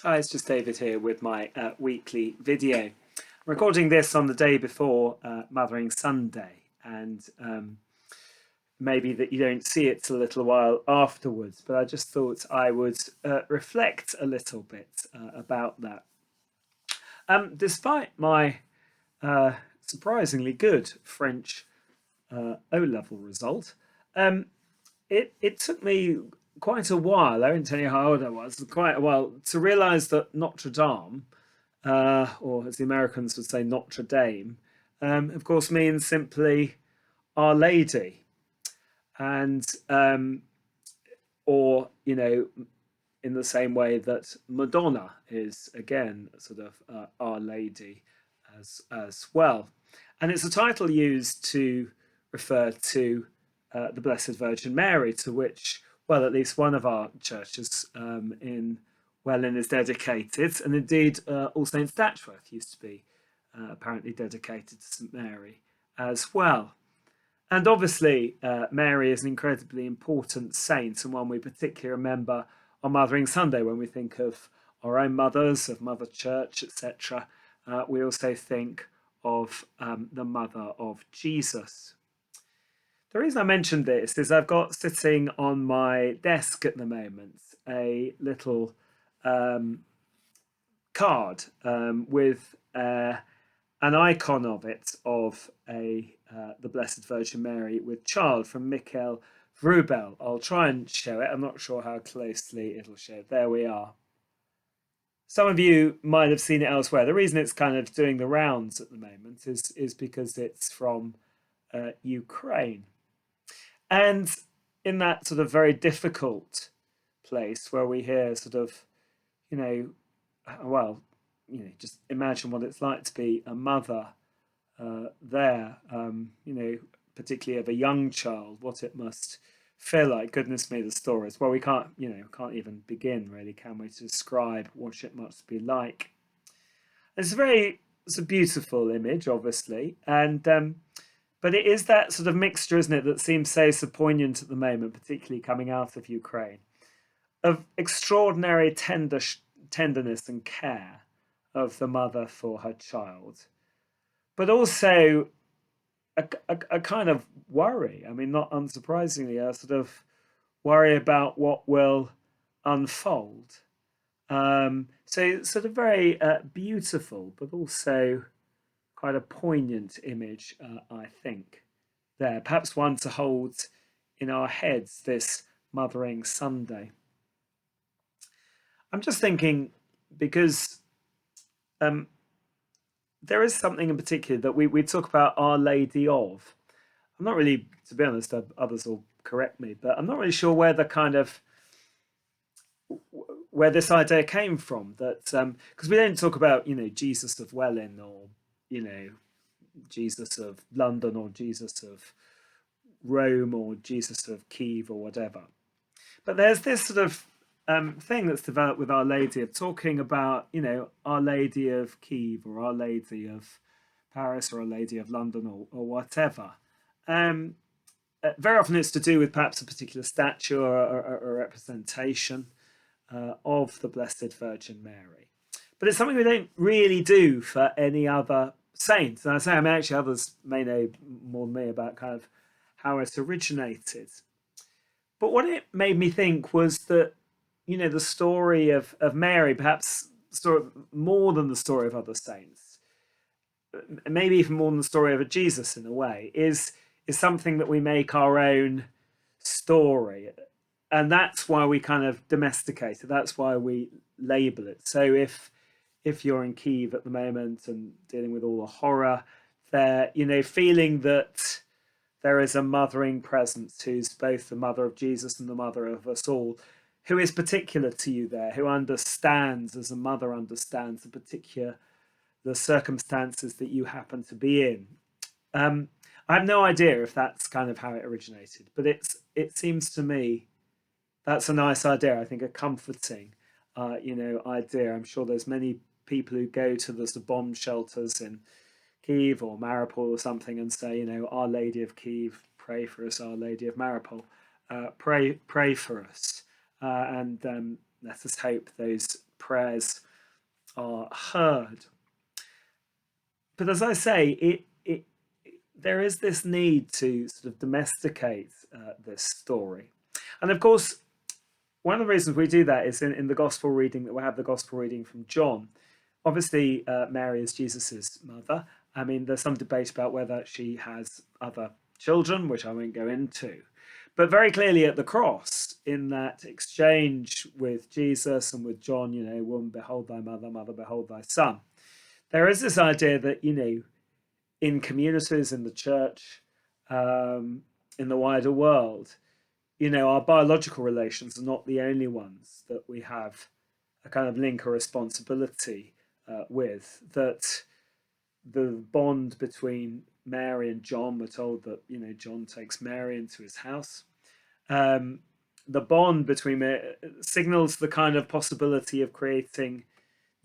Hi, it's just David here with my weekly video. I'm recording this on the day before Mothering Sunday, and maybe that you don't see it till a little while afterwards, but I just thought I would reflect a little bit about that. Despite my surprisingly good French O level result, um, it took me quite a while. I won't tell you how old I was. Quite a while to realise that Notre Dame, or as the Americans would say, Notre Dame, of course means simply Our Lady, and or in the same way that Madonna is again sort of Our Lady as well, and it's a title used to refer to the Blessed Virgin Mary, to which, well, at least one of our churches in Welwyn is dedicated, and indeed All Saints Datchworth used to be apparently dedicated to St Mary as well. And obviously, Mary is an incredibly important saint, and one we particularly remember on Mothering Sunday when we think of our own mothers, of Mother Church, etc. We also think of the mother of Jesus. The reason I mentioned this is I've got sitting on my desk at the moment a little um, card with an icon of it of a the Blessed Virgin Mary with child from Michael Vrubel. I'll try and show it. I'm not sure how closely it'll show. There we are. Some of you might have seen it elsewhere. The reason it's kind of doing the rounds at the moment is because it's from Ukraine. And in that sort of very difficult place where we hear sort of, you know, well, just imagine what it's like to be a mother there, particularly of a young child, what it must feel like. Goodness me, the stories. Well, we can't even begin, really, can we, to describe what it must be like. It's a beautiful image, obviously, and but it is that sort of mixture, isn't it, that seems so poignant at the moment, particularly coming out of Ukraine, of extraordinary tenderness and care of the mother for her child, but also a kind of worry. I mean, not unsurprisingly, a sort of worry about what will unfold. So, sort of very beautiful, but also quite a poignant image, I think, there. Perhaps one to hold in our heads this Mothering Sunday. I'm just thinking because um, there is something in particular that we talk about Our Lady of. I'm not really, to be honest, others will correct me, but I'm not really sure where the kind of where this idea came from. That because we don't talk about Jesus of Welwyn, or you know Jesus of London, or Jesus of Rome, or Jesus of Kiev, or whatever. But there's this sort of thing that's developed with Our Lady of talking about, Our Lady of Kiev, or Our Lady of Paris, or Our Lady of London, or whatever. Um, Very often it's to do with perhaps a particular statue or representation of the Blessed Virgin Mary. But it's something we don't really do for any other saint. And I mean, actually, others may know more than me about kind of how it originated. But what it made me think was that, the story of Mary, perhaps sort of more than the story of other saints, maybe even more than the story of a Jesus in a way, is something that we make our own story. And that's why we kind of domesticate it. That's why we label it. So if you're in Kiev at the moment and dealing with all the horror there, feeling that there is a mothering presence who's both the mother of Jesus and the mother of us all, who is particular to you there, who understands, as a mother understands, the circumstances that you happen to be in. I have no idea if that's kind of how it originated, but it seems to me that's a nice idea. I think a comforting, idea. I'm sure there's many people who go to the bomb shelters in Kiev or Mariupol or something and say, Our Lady of Kiev, pray for us. Our Lady of Mariupol, pray for us. And let us hope those prayers are heard. But as I say, there is this need to sort of domesticate this story. And of course, one of the reasons we do that is in the gospel reading that we have the gospel reading from John. Obviously, Mary is Jesus's mother. I mean, there's some debate about whether she has other children, which I won't go into. But very clearly at the cross, in that exchange with Jesus and with John, woman, behold thy mother, mother, behold thy son. There is this idea that, in communities, in the church, in the wider world, our biological relations are not the only ones that we have a kind of link or responsibility with. That the bond between Mary and John, we're told that John takes Mary into his house. The bond between signals the kind of possibility of creating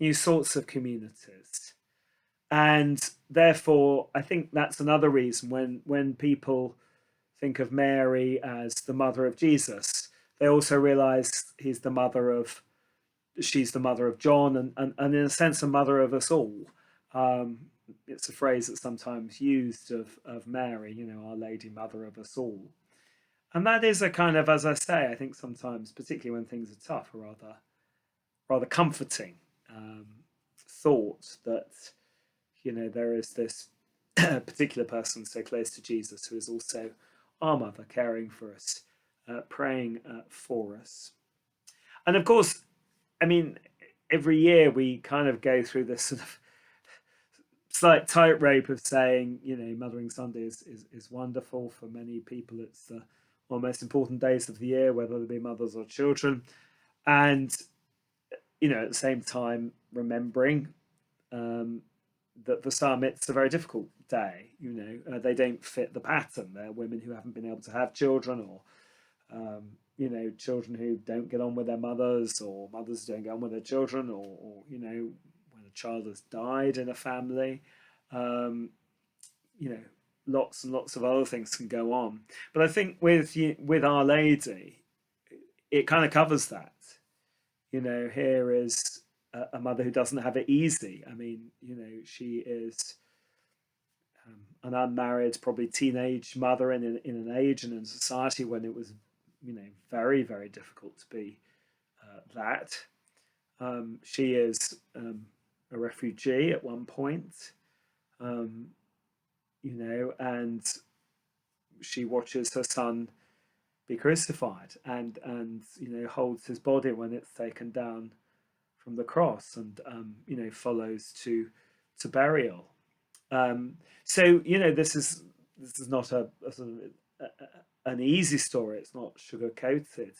new sorts of communities. And therefore, I think that's another reason when people think of Mary as the mother of Jesus, they also realize she's the mother of John, and in a sense, a mother of us all. It's a phrase that's sometimes used of Mary, Our Lady, Mother of us all. And that is a kind of, as I say, I think sometimes, particularly when things are tough, a rather comforting thought that, there is this particular person so close to Jesus who is also our mother, caring for us, praying for us. And of course, I mean, every year we kind of go through this sort of slight tightrope of saying, Mothering Sunday is wonderful. For many people, it's one of the most important days of the year, whether they be mothers or children. And, at the same time, remembering that for some it's a very difficult day. They don't fit the pattern. They're women who haven't been able to have children, or children who don't get on with their mothers, or mothers who don't get on with their children, or when a child has died in a family. Lots and lots of other things can go on. But I think with Our Lady, it kind of covers that. Here is a mother who doesn't have it easy. I mean, she is an unmarried, probably teenage mother in an age and in a society when it was, very, very difficult to be that. She is a refugee at one point, and she watches her son be crucified and holds his body when it's taken down from the cross, and follows to burial. So this is not a sort of an easy story. It's not sugar coated.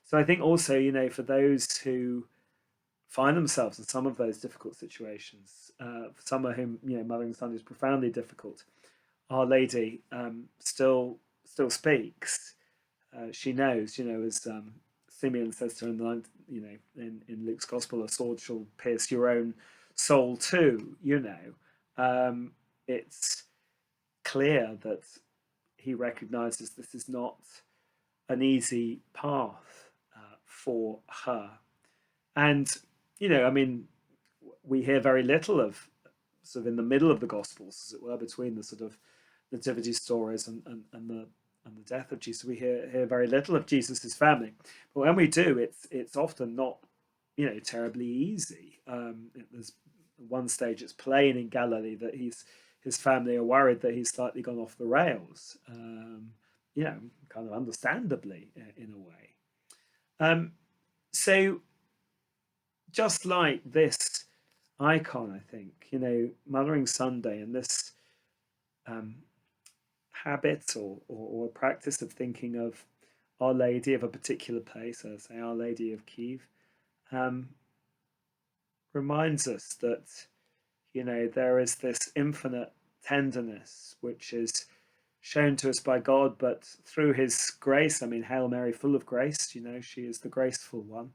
So I think also for those who find themselves in some of those difficult situations, for some of whom Mothering Sunday is profoundly difficult, Our Lady still speaks. She knows, as Simeon says to her in Luke's Gospel, a sword shall pierce your own soul too. It's clear that he recognizes this is not an easy path for her. And, I mean, we hear very little of sort of in the middle of the Gospels, as it were, between the sort of nativity stories and the death of Jesus. We hear very little of Jesus's family, but when we do, it's often not terribly easy. There's one stage it's plain in Galilee that his family are worried that he's slightly gone off the rails. Kind of understandably in a way. So just like this icon, I think Mothering Sunday and this habit or practice of thinking of Our Lady of a particular place, say Our Lady of Kiev, reminds us that there is this infinite tenderness which is shown to us by God, but through his grace. I mean, Hail Mary, full of grace, she is the graceful one.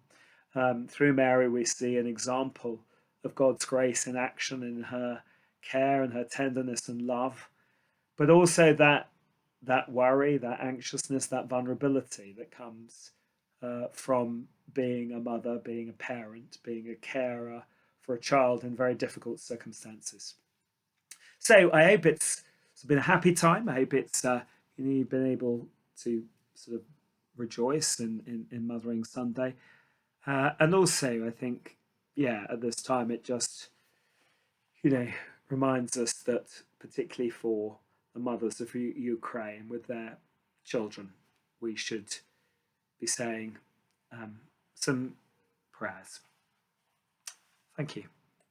Through Mary we see an example of God's grace in action, in her care and her tenderness and love, but also that worry, that anxiousness, that vulnerability that comes from being a mother, being a parent, being a carer for a child in very difficult circumstances. So I hope it's been a happy time. I hope you've been able to sort of rejoice in Mothering Sunday, and also I think at this time it just you know reminds us that particularly for the mothers of Ukraine with their children, we should be saying some prayers. Thank you.